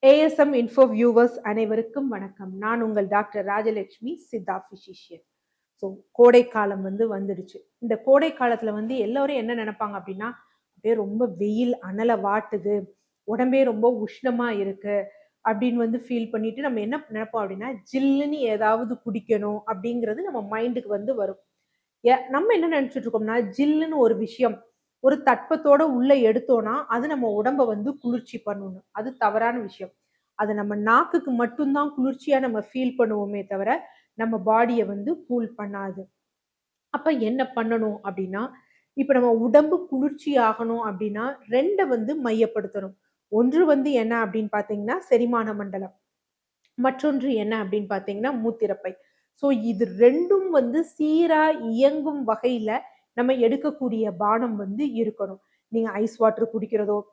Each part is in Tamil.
ஏஎஸ்எம் இன்ஃபோ வியூவர்ஸ் அனைவருக்கும் வணக்கம். நான் உங்கள் doctor Rajalakshmi, Siddha physician. So கோடை காலம் வந்துடுச்சு. இந்த கோடை காலத்துல எல்லாரும் என்ன நினைப்பாங்க அப்படின்னா, அப்படியே ரொம்ப வெயில் அனலை வாட்டுது, உடம்பே ரொம்ப உஷ்ணமா இருக்கு அப்படின்னு ஃபீல் பண்ணிட்டு நம்ம என்ன நினைப்போம் அப்படின்னா, ஜில்லுன்னு ஏதாவது குடிக்கணும் அப்படிங்கிறது நம்ம மைண்டுக்கு வரும். நம்ம என்ன நினைச்சிட்டு இருக்கோம்னா, ஜில்லுன்னு ஒரு விஷயம் ஒரு தட்பத்தோட உள்ள எடுத்தோம்னா அது நம்ம உடம்ப குளிர்ச்சி பண்ணணும். அது தவறான விஷயம். அது நம்ம நாக்குக்கு மட்டும்தான் குளிர்ச்சியா நம்ம ஃபீல் பண்ணுவோமே தவிர நம்ம பாடியை கூல் பண்ணாது. அப்ப என்ன பண்ணணும் அப்படின்னா, இப்ப நம்ம உடம்பு குளிர்ச்சி ஆகணும் அப்படின்னா 2 மையப்படுத்தணும். ஒன்று என்ன அப்படின்னு பார்த்தீங்கன்னா செரிமான மண்டலம். மற்றொன்று என்ன அப்படின்னு பார்த்தீங்கன்னா மூத்திரப்பை. ஸோ இது 2ம் சீரா இயங்கும் வகையில நம்ம எடுக்கக்கூடிய பானம் இருக்கணும். நீங்க ஐஸ் வாட்டர் குடிக்கிறதோ,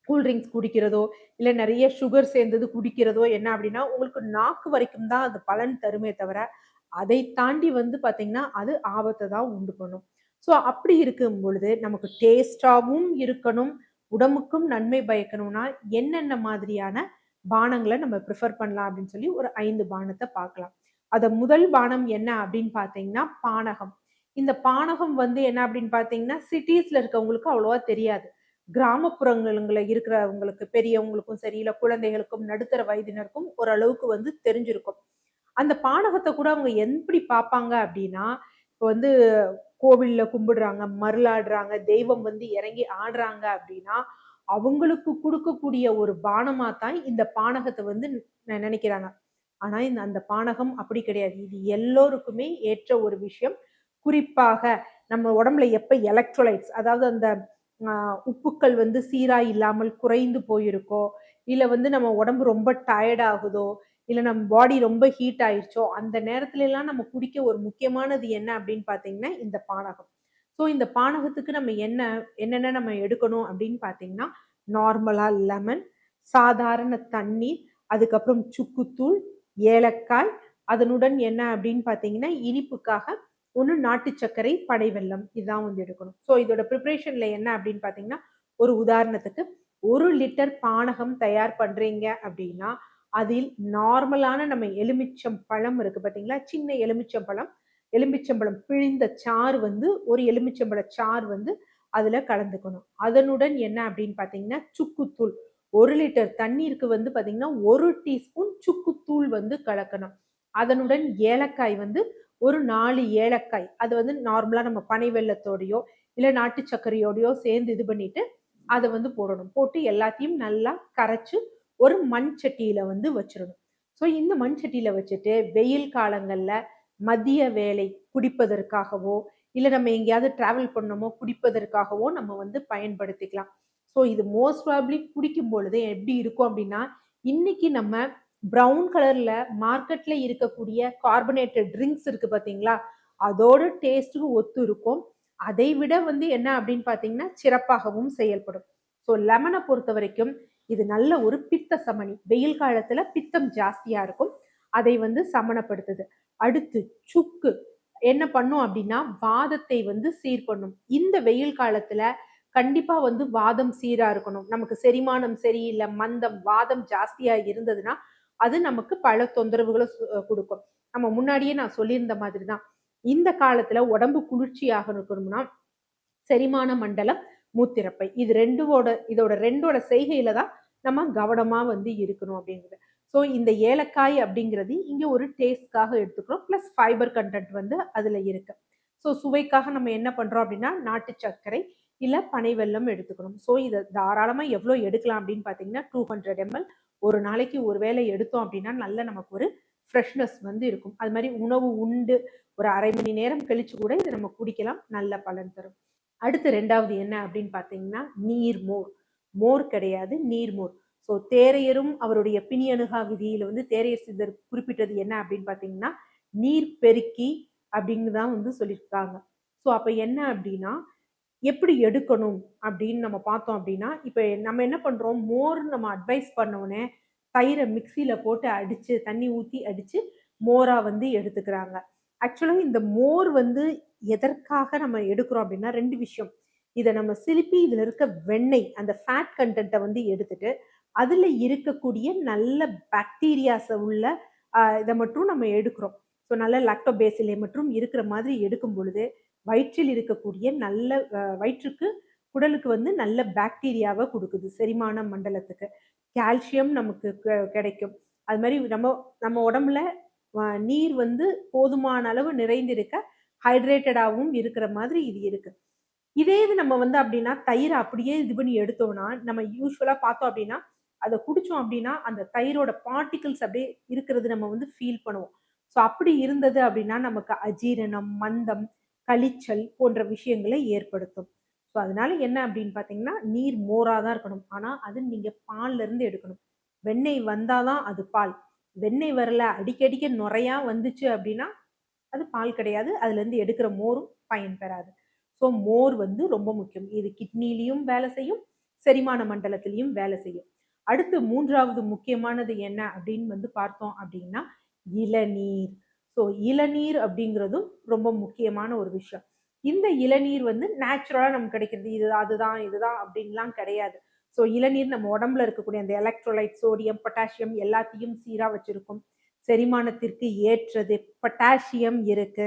கூல் ட்ரிங்க்ஸ் குடிக்கிறதோ, இல்ல நிறைய சுகர் சேர்ந்தது குடிக்கிறதோ என்ன அப்படின்னா, உங்களுக்கு நாக்கு வரைக்கும் தான் அது பலன் தருமே தவிர, அதை தாண்டி பார்த்தீங்கன்னா, அது ஆபத்த தான் உண்டு பண்ணும். ஸோ அப்படி இருக்கும் பொழுது நமக்கு டேஸ்டாவும் இருக்கணும், உடம்புக்கும் நன்மை பயக்கணும்னா என்னென்ன மாதிரியான பானங்கள நம்ம ப்ரிஃபர் பண்ணலாம் அப்படின்னு சொல்லி ஒரு 5 பானத்த பார்க்கலாம். அத முதல் பானம் என்ன அப்படின்னு பார்த்தீங்கன்னா, பானகம். இந்த பானகம் என்ன அப்படின்னு பார்த்தீங்கன்னா, சிட்டீஸ்ல இருக்கவங்களுக்கு அவ்வளவா தெரியாது. கிராமப்புறங்கள்ல இருக்கிறவங்களுக்கு, பெரியவங்களுக்கும் சரி, இல்ல குழந்தைகளுக்கும், நடுத்தர வயதினருக்கும் ஓரளவுக்கு தெரிஞ்சிருக்கும். அந்த பானகத்த கூட அவங்க எப்படி பார்ப்பாங்க அப்படின்னா, இப்ப கோவில்ல கும்பிடுறாங்க, மருளாடுறாங்க, தெய்வம் இறங்கி ஆடுறாங்க அப்படின்னா, அவங்களுக்கு குடுக்கக்கூடிய ஒரு பானமா தான் இந்த பானகத்த நினைக்கிறாங்க. ஆனா அந்த பானகம் அப்படி கிடையாது. இது எல்லோருக்குமே ஏற்ற ஒரு விஷயம். குறிப்பாக நம்ம உடம்புல எப்ப எலக்ட்ரோலைட்ஸ் அதாவது அந்த உப்புக்கள் சீரா இல்லாமல் குறைந்து போயிருக்கோ, இல்ல நம்ம உடம்பு ரொம்ப டயர்ட் ஆகுதோ, இல்ல நம்ம பாடி ரொம்ப ஹீட் ஆயிருச்சோ, அந்த நேரத்துல எல்லாம் நம்ம குடிக்க ஒரு முக்கியமானது என்ன அப்படின்னு பார்த்தீங்கன்னா, இந்த பானகம். ஸோ இந்த பானகத்துக்கு நம்ம என்னென்ன நம்ம எடுக்கணும் அப்படின்னு பார்த்தீங்கன்னா, நார்மலா லெமன், சாதாரண தண்ணீர், அதுக்கப்புறம் சுக்குத்தூள், ஏலக்காய், அதனுடன் என்ன அப்படின்னு பார்த்தீங்கன்னா, இனிப்புக்காக ஒண்ணு நாட்டு சர்க்கரை, பனை வெல்லம் இதான் எடுக்கணும். ஸோ இதோட ப்ரிப்பரேஷன்ல என்ன அப்படின்னு பார்த்தீங்கன்னா, ஒரு உதாரணத்துக்கு 1 லிட்டர் பானகம் தயார் பண்றீங்க அப்படின்னா, அதில் நார்மலான நம்ம எலுமிச்சம் பழம் இருக்கு பார்த்தீங்களா? சின்ன எலுமிச்சம்பழம் பிழிந்த சாறு ஒரு எலுமிச்சம்பழ சாறு அதுல கலந்துக்கணும். அதனுடன் என்ன அப்படின்னு பார்த்தீங்கன்னா, சுக்குத்தூள் 1 லிட்டர் தண்ணீருக்கு பார்த்தீங்கன்னா, 1 டீஸ்பூன் சுக்குத்தூள் கலக்கணும். அதனுடன் ஏலக்காய் ஒரு 4 ஏலக்காய். அது நார்மலா நம்ம பனை வெல்லத்தோடயோ, இல்ல நாட்டு சர்க்கரையோடயோ சேர்ந்து இது பண்ணிட்டு, அத போடணும். போட்டு எல்லாத்தையும் நல்லா கரைச்சு ஒரு மண் சட்டியில வச்சிரணும். ஸோ இந்த மண் சட்டியில வச்சுட்டு வெயில் காலங்கள்ல மதிய வேலை குடிப்பதற்காகவோ, இல்ல நம்ம எங்கேயாவது டிராவல் பண்ணணுமோ குடிப்பதற்காகவோ நம்ம பயன்படுத்திக்கலாம். ஸோ இது மோஸ்ட் ப்ராபப்லி குடிக்கும் பொழுது எப்படி இருக்கும் அப்படின்னா, இன்னைக்கு நம்ம ப்ரவுன் கலர்ல மார்க்கெட்ல இருக்கக்கூடிய கார்பனேட்டட் ட்ரிங்க்ஸ் இருக்கு பார்த்தீங்களா? அதோட டேஸ்ட்டுக்கு ஒத்து இருக்கும். அதை விட என்ன அப்படின்னு பார்த்தீங்கன்னா, சிறப்பாகவும் செயல்படும். ஸோ லெமன பொறுத்தவரைக்கும் இது நல்ல ஒரு பித்த சமனி. வெயில் காலத்துல பித்தம் ஜாஸ்தியா இருக்கும். அதை சமனப்படுத்துது. அடுத்து சுக்கு என்ன பண்ணும் அப்படின்னா, வாதத்தை சீர் பண்ணும். இந்த வெயில் காலத்துல கண்டிப்பா வாதம் சீரா இருக்கணும். நமக்கு செரிமானம் சரியில்ல, மந்தம், வாதம் ஜாஸ்தியா இருந்ததுன்னா, அது நமக்கு பல தொந்தரவுகள குடுக்கும். நம்ம முன்னாடியே நான் சொல்லியிருந்த மாதிரி தான். இந்த காலத்துல உடம்பு குளிர்ச்சியாக இருக்கணும்னா, செரிமான மண்டலம், மூத்திரப்பை. இதோட 2ஓட செய்கையில தான் நம்ம கவனமா இருக்கணும் அப்படிங்கிறது. ஸோ இந்த ஏலக்காய் அப்படிங்கிறது இங்க ஒரு டேஸ்ட்காக எடுத்துக்கிறோம். பிளஸ் ஃபைபர் கண்டென்ட் அதுல இருக்கு. ஸோ சுவைக்காக நம்ம என்ன பண்றோம் அப்படின்னா, நாட்டு சர்க்கரை இல்ல பனை வெல்லம் எடுத்துக்கணும். ஸோ இத தாராளமா எவ்வளோ எடுக்கலாம் அப்படின்னு பார்த்தீங்கன்னா, 200 ml ஒரு நாளைக்கு ஒரு வேளை எடுத்தோம் அப்படின்னா, நல்ல நமக்கு ஒரு ஃப்ரெஷ்னஸ் இருக்கும். அது மாதிரி உணவு உண்டு ஒரு 1/2 மணி நேரம் கழிச்சு கூட இதை நம்ம குடிக்கலாம். நல்ல பலன் தரும். அடுத்து 2வது என்ன அப்படின்னு பார்த்தீங்கன்னா, நீர்மோர். மோர் கிடையாது, நீர்மோர். ஸோ தேரையரும் அவருடைய பிணியணுகா விதியில தேரையர் சித்தர் குறிப்பிட்டது என்ன அப்படின்னு பார்த்தீங்கன்னா, நீர் பெருக்கி அப்படின்னு தான் சொல்லியிருக்காங்க. ஸோ அப்ப என்ன அப்படின்னா, எப்படி எடுக்கணும் அப்படின்னு நம்ம பார்த்தோம் அப்படின்னா, இப்ப நம்ம என்ன பண்றோம், மோர் நம்ம அட்வைஸ் பண்ணோனே தயிரை மிக்சியில போட்டு அடிச்சு, தண்ணி ஊத்தி அடிச்சு மோரா எடுத்துக்கிறாங்க. ஆக்சுவலா இந்த மோர் எதற்காக நம்ம எடுக்கிறோம் அப்படின்னா 2 விஷயம். இத நம்ம சிலுப்பி இதுல இருக்க வெண்ணெய், அந்த ஃபேட் கண்டென்ட்ட எடுத்துட்டு, அதுல இருக்கக்கூடிய நல்ல பாக்டீரியாஸ உள்ள இத மட்டும் நம்ம எடுக்கிறோம். ஸோ நல்ல லாக்டோபேசிலே மற்றும் இருக்கிற மாதிரி எடுக்கும் பொழுது, வயிற்றில் இருக்கக்கூடிய நல்ல வயிற்றுக்கு குடலுக்கு வந்து நல்ல பாக்டீரியாவ குடுக்குது, செரிமான மண்டலத்துக்கு. கால்சியம் நமக்கு கிடைக்கும். அது மாரி நம்ம நம்ம உடம்புல நீர் வந்து போதுமான அளவு நிறைந்திருக்க, ஹைட்ரேட்டடாவும் இருக்கிற மாதிரி இது இருக்கு. இதே இது நம்ம வந்து அப்டின்னா, தயிர அப்படியே இது பண்ணி எடுத்தோம்னா, நம்ம யூசுவலா பார்த்தோம் அப்டின்னா, அத குடிச்சோம் அப்டின்னா, அந்த தயிரோட பார்ட்டிகிள்ஸ் அப்படியே இருக்கிறது நம்ம வந்து ஃபீல் பண்ணுவோம். ஸோ அப்படி இருந்தது அப்டின்னா, நமக்கு அஜீரணம், மந்தம், கழிச்சல் போன்ற விஷயங்கள ஏற்படுத்தும். ஸோ அதனால என்ன அப்டின்னு பார்த்தீங்கன்னா, நீர் மோரா தான் இருக்கணும். ஆனா, அது நீங்க பால்ல இருந்து எடுக்கணும். வெண்ணெய் வந்தா தான் அது பால். வெண்ணெய் வரல, அடிக்கடிக்க நுரையா வந்துச்சு அப்டின்னா, அது பால் கிடையாது. அதுலேருந்து எடுக்கிற மோரும் பயன் பெறாது. ஸோ மோர் வந்து ரொம்ப முக்கியம். இது கிட்னிலயும் வேலை செய்யும், செரிமான மண்டலத்திலயும் வேலை செய்யும். அடுத்து 3வது முக்கியமானது என்ன அப்படின்னு வந்து பார்த்தோம் அப்படின்னா, இளநீர். ஸோ இளநீர் அப்படிங்கிறதும் ரொம்ப முக்கியமான ஒரு விஷயம். இந்த இளநீர் வந்து நேச்சுரலா நமக்கு கிடைக்கிறது. இது அதுதான், இதுதான் அப்படின்லாம் கிடையாது. ஸோ இளநீர் நம்ம உடம்புல இருக்கக்கூடிய அந்த எலக்ட்ரோலைட், சோடியம், பொட்டாசியம் எல்லாத்தையும் சீரா வச்சிருக்கும். செரிமானத்திற்கு ஏற்றது. பொட்டாசியம் இருக்கு.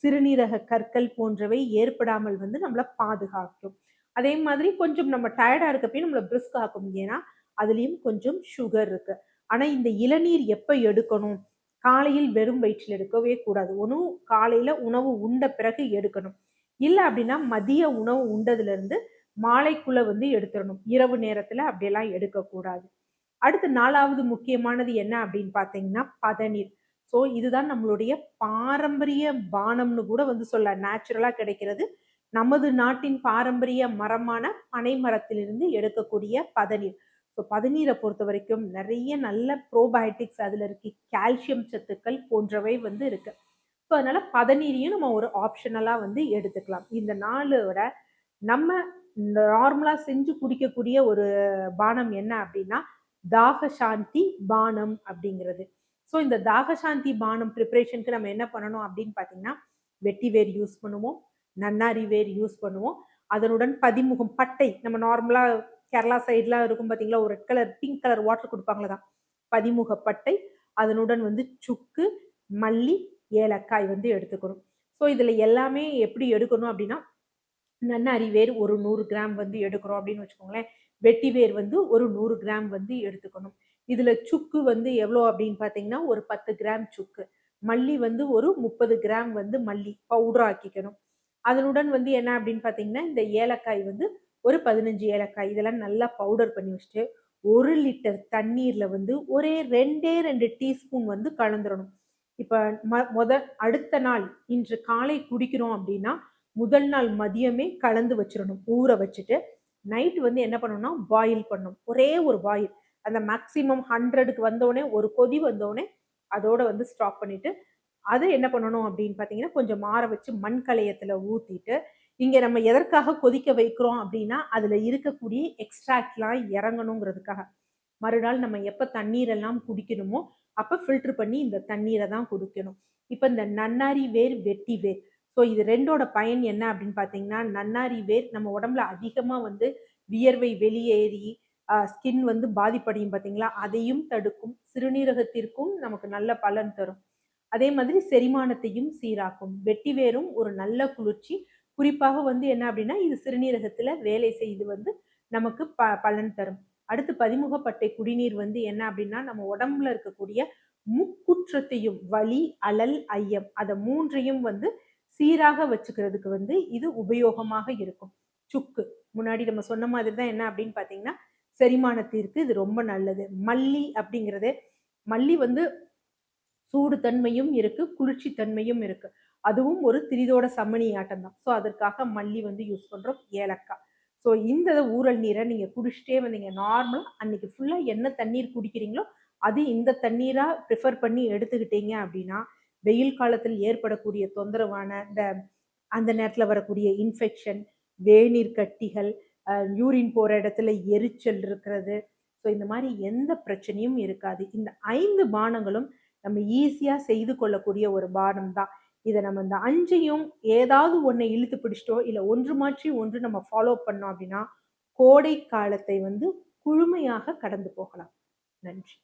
சிறுநீரக கற்கள் போன்றவை ஏற்படாமல் வந்து நம்மள பாதுகாக்கும். அதே மாதிரி கொஞ்சம் நம்ம டயர்டா இருக்கப்பயும் நம்மள பிரிஸ்க் ஆக்கும். ஏன்னா, அதுலயும் கொஞ்சம் சுகர் இருக்கு. ஆனா, இந்த இளநீர் எப்ப எடுக்கணும்? காலையில் வெறும் வயிற்றில் எடுக்கவே கூடாது. ஒண்ணும் காலையில உணவு உண்ட பிறகு எடுக்கணும். இல்ல அப்படின்னா, மதிய உணவு உண்டதிலிருந்து மாலைக்குள்ள வந்து எடுத்துறணும். இரவு நேரத்துல அப்படியெல்லாம் எடுக்கக்கூடாது. அடுத்து 4வது முக்கியமானது என்ன அப்படின்னு பார்த்தீங்கன்னா, பதநீர். ஸோ இதுதான் நம்மளுடைய பாரம்பரிய பானம்னு கூட வந்து சொல்லலாம். நேச்சுரலா கிடைக்கிறது. நமது நாட்டின் பாரம்பரிய மரமான பனை மரத்திலிருந்து எடுக்கக்கூடிய பதநீர். ஸோ பதநீரை பொறுத்தவரைக்கும் நெறைய நல்ல ப்ரோபயோட்டிக்ஸ் அதுல இருக்கு. கால்சியம் சத்துக்கள் போன்றவை வந்து இருக்கு. ஸோ அதனால பதநீரையும் நம்ம ஒரு ஆப்ஷனலா வந்து எடுத்துக்கலாம். இந்த 4 நம்ம நார்மலா செஞ்சு குடிக்கக்கூடிய ஒரு பானம் என்ன அப்படின்னா, தாக சாந்தி பானம் அப்படிங்கிறது. ஸோ இந்த தாக சாந்தி பானம் ப்ரிப்பரேஷனுக்கு நம்ம என்ன பண்ணணும் அப்படின்னு பார்த்தீங்கன்னா, வெட்டி வேர் யூஸ் பண்ணுவோம், நன்னாரி வேர் யூஸ் பண்ணுவோம். அதனுடன் பதிமுகம் பட்டை நம்ம நார்மலா கேரளா சைட்லாம் இருக்கும் பார்த்தீங்களா, ஒரு red colour, pink colour water குடுப்பாங்கல்ல தான். பதிமுக பட்டை, அதனுடன் வந்து சுக்கு, மல்லி, ஏலக்காய் வந்து எடுத்துக்கணும். ஸோ இதுல எல்லாமே எப்படி எடுக்கணும் அப்படின்னா, நன்னாரி வேர் ஒரு 100 கிராம் வந்து எடுக்கிறோம் அப்படின்னு வச்சுக்கோங்களேன். வெட்டி வேர் வந்து ஒரு 100 கிராம் வந்து எடுத்துக்கணும். இதுல சுக்கு வந்து எவ்வளோ அப்படின்னு பார்த்தீங்கன்னா, ஒரு 10 கிராம் சுக்கு. மல்லி வந்து ஒரு 30 கிராம் வந்து மல்லி பவுடர் ஆக்கிக்கணும். அதனுடன் வந்து என்ன அப்படின்னு பார்த்தீங்கன்னா, இந்த ஏலக்காய் வந்து ஒரு 15 ஏலக்காய் இதெல்லாம் நல்லா பவுடர் பண்ணி வச்சுட்டு, 1 லிட்டர் தண்ணீர்ல வந்து ஒரே 2 டீஸ்பூன் வந்து கலந்துரணும். இப்ப அடுத்த நாள் இன்று காலை குடிக்கிறோம் அப்படின்னா, முதல் நாள் மதியமே கலந்து வச்சிரணும். ஊற வச்சுட்டு, நைட் வந்து என்ன பண்ணணும்னா, பாயில் பண்ணணும். ஒரே ஒரு பாயில். அந்த மேக்ஸிமம் 100க்கு வந்தோனே, ஒரு கொதி வந்தோனே, அதோட வந்து ஸ்டாப் பண்ணிட்டு, அத என்ன பண்ணணும் அப்படின்னு பார்த்தீங்கன்னா, கொஞ்சம் ஆற வச்சு மண் கலயத்துல ஊத்திட்டு, இங்க நம்ம எதற்காக கொதிக்க வைக்கிறோம் அப்படின்னா, அதுல இருக்கக்கூடிய எக்ஸ்ட்ராக்ட்லாம் இறங்கணுங்கிறதுக்காக. மறுநாள் நம்ம எப்ப தண்ணீர் எல்லாம் குடிக்கணுமோ, அப்ப ஃபில்டர் பண்ணி இந்த தண்ணீர தான் குடிக்கணும். இப்ப இந்த நன்னாரி வேர், வெட்டி வேர். ஸோ இது 2ஓட பயன் என்ன அப்படின்னு பார்த்தீங்கன்னா, நன்னாரி வேர் நம்ம உடம்புல அதிகமா வந்து வியர்வை வெளியேறி, ஸ்கின் வந்து பாதிப்படையும் பார்த்தீங்களா? அதையும் தடுக்கும். சிறுநீரகத்திற்கும் நமக்கு நல்ல பலன் தரும். அதே மாதிரி செரிமானத்தையும் சீராக்கும். வெட்டி வேரும் ஒரு நல்ல குளிர்ச்சி. குறிப்பாக வந்து என்ன அப்படின்னா, இது சிறுநீரகத்துல வேலை செய்து வந்து நமக்கு பலன் தரும். அடுத்து பதிமுகப்பட்டை குடிநீர் வந்து என்ன அப்படின்னா, நம்ம உடம்புல இருக்கக்கூடிய முக்குற்றத்தையும் வலி, அழல், ஐயம் அத 3யும் வந்து சீராக வச்சுக்கிறதுக்கு வந்து இது உபயோகமாக இருக்கும். சுக்கு முன்னாடி நம்ம சொன்ன மாதிரி தான் என்ன அப்படின்னு பார்த்தீங்கன்னா, செரிமானத்திற்கு இது ரொம்ப நல்லது. மல்லி அப்படிங்கிறது மல்லி வந்து சூடு தன்மையும் இருக்கு, குளிர்ச்சி தன்மையும் இருக்கு. அதுவும் ஒரு திரிதோட சமனியாட்டம் தான். ஸோ அதற்காக மல்லி வந்து யூஸ் பண்றோம். ஏலக்காய். ஸோ இந்த ஊறல் நீரை நீங்க குடிச்சிட்டே வந்தீங்க. நார்மலா அன்னைக்கு ஃபுல்லா என்ன தண்ணீர் குடிக்கிறீங்களோ, அது இந்த தண்ணீரா ப்ரிஃபர் பண்ணி எடுத்துக்கிட்டீங்க அப்படின்னா, வெயில் காலத்தில் ஏற்படக்கூடிய தொந்தரவான அந்த நேரத்துல வரக்கூடிய இன்ஃபெக்ஷன், வேநீர் கட்டிகள், யூரின் போற இடத்துல எரிச்சல் இருக்கிறது. ஸோ இந்த மாரி எந்த பிரச்சனையும் இருக்காது. இந்த 5 பானங்களும் நம்ம ஈஸியா செய்து கொள்ளக்கூடிய ஒரு பானம் தான். இத நம்ம இந்த 5யும் ஏதாவது ஒண்ண இழுத்து பிடிச்சிட்டோம், இல்ல ஒன்று மாற்றி ஒன்று நம்ம ஃபாலோ பண்ணோம் அப்படின்னா, கோடை காலத்தை வந்து குழுமையாக கடந்து போகலாம். நன்றி.